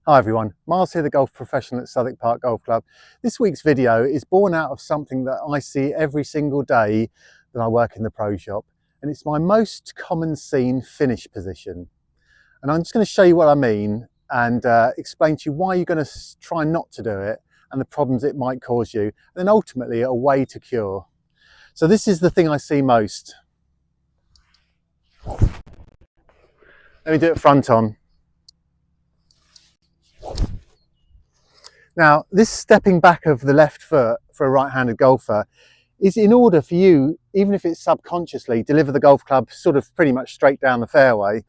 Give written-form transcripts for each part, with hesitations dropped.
Hi everyone, Miles here, the golf professional at Southwick Park Golf Club. This week's video is born out of something that I see every single day that I work in the pro shop, and it's my most common seen finish position. And I'm just going to show you what I mean and explain to you why you're going to try not to do it and the problems it might cause you, and then ultimately a way to cure. So this is the thing I see most. Let me do it front on. Now, this stepping back of the left foot for a right-handed golfer is in order for you, even if it's subconsciously, deliver the golf club sort of pretty much straight down the fairway.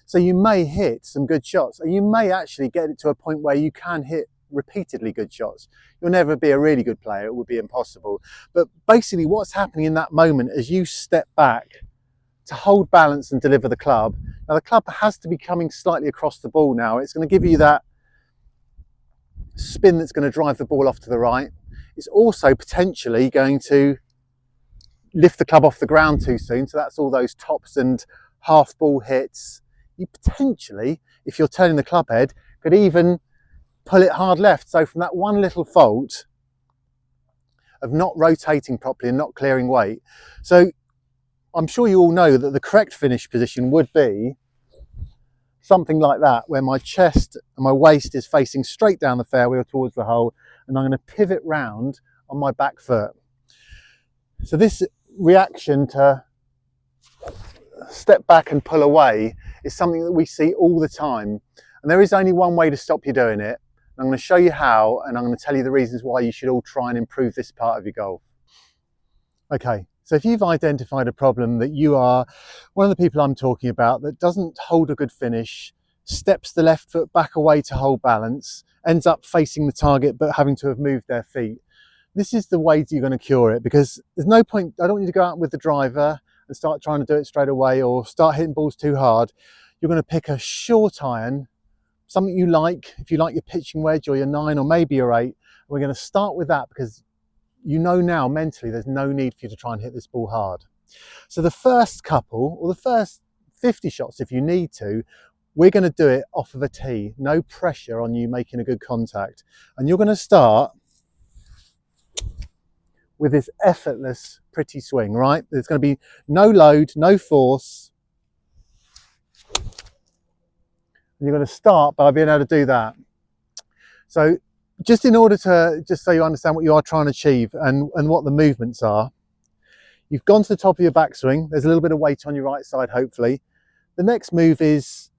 So you may hit some good shots, and you may actually get it to a point where you can hit repeatedly good shots. You'll never be a really good player, it would be impossible. But basically what's happening in that moment as you step back to hold balance and deliver the club. Now the club has to be coming slightly across the ball now. It's going to give you that spin that's going to drive the ball off to the right. It's also potentially going to lift the club off the ground too soon, so that's all those tops and half ball hits. You potentially, if you're turning the club head, could even pull it hard left. So from that one little fault of not rotating properly and not clearing weight. So I'm sure you all know that the correct finish position would be something like that, where my chest and my waist is facing straight down the fairway or towards the hole, and I'm going to pivot round on my back foot. So this reaction to step back and pull away is something that we see all the time, and there is only one way to stop you doing it. I'm going to show you how, and I'm going to tell you the reasons why you should all try and improve this part of your golf. Okay. So if you've identified a problem that you are one of the people I'm talking about that doesn't hold a good finish, steps the left foot back away to hold balance, ends up facing the target but having to have moved their feet, this is the way you're going to cure it, because there's no point. I don't want you to go out with the driver and start trying to do it straight away or start hitting balls too hard. You're going to pick a short iron, something you like, if you like your pitching wedge or your 9 or maybe your 8. We're going to start with that because you know now mentally there's no need for you to try and hit this ball hard. So the first couple, or the first 50 shots if you need to, we're going to do it off of a tee. No pressure on you making a good contact. And you're going to start with this effortless, pretty swing, right? There's going to be no load, no force. And you're going to start by being able to do that. So just in order to, just so you understand what you are trying to achieve and what the movements are, you've gone to the top of your backswing. There's a little bit of weight on your right side, hopefully. The next move is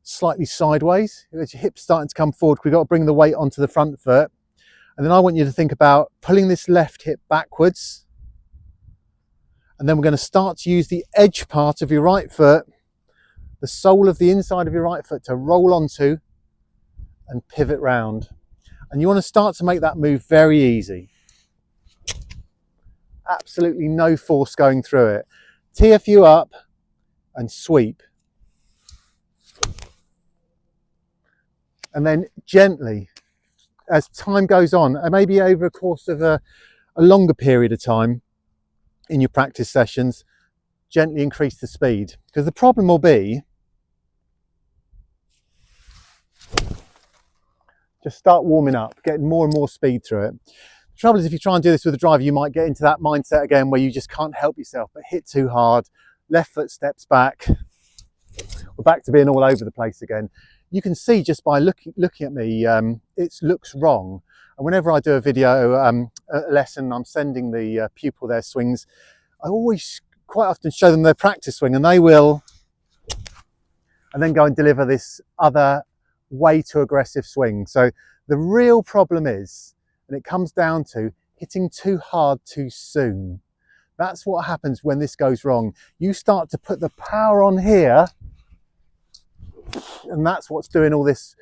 slightly sideways. As your hips starting to come forward, we've got to bring the weight onto the front foot. And then I want you to think about pulling this left hip backwards. And then we're going to start to use the edge part of your right foot, the sole of the inside of your right foot, to roll onto and pivot round. And you want to start to make that move very easy. Absolutely no force going through it. Tee a few up and sweep. And then gently, as time goes on, and maybe over a course of a longer period of time in your practice sessions, gently increase the speed. Because the problem will be, just start warming up, getting more and more speed through it. The trouble is, if you try and do this with a driver, you might get into that mindset again where you just can't help yourself but hit too hard, left foot steps back. We're back to being all over the place again. You can see just by looking at me, it looks wrong. And whenever I do a video, a lesson, I'm sending the pupil their swings, I always quite often show them their practice swing, and they will, and then go and deliver this other way too aggressive swing. So the real problem is, and it comes down to, hitting too hard too soon. That's what happens when this goes wrong. You start to put the power on here, and that's what's doing all this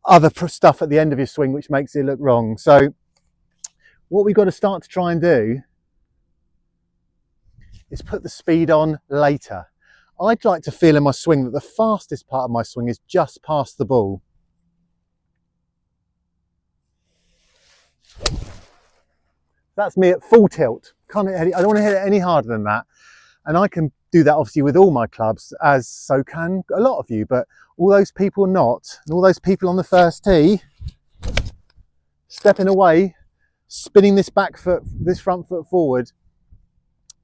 other stuff at the end of your swing, which makes it look wrong. So what we've got to start to try and do is put the speed on later. I'd like to feel in my swing that the fastest part of my swing is just past the ball. That's me at full tilt. I don't want to hit it any harder than that. And I can do that obviously with all my clubs, as so can a lot of you, but all those people not, and all those people on the first tee, stepping away, spinning this back foot, this front foot forward,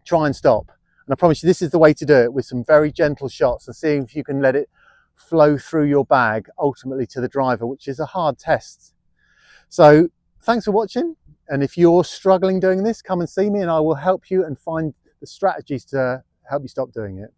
try and stop. And I promise you, this is the way to do it, with some very gentle shots and seeing if you can let it flow through your bag, ultimately to the driver, which is a hard test. So thanks for watching. And if you're struggling doing this, come and see me and I will help you and find the strategies to help you stop doing it.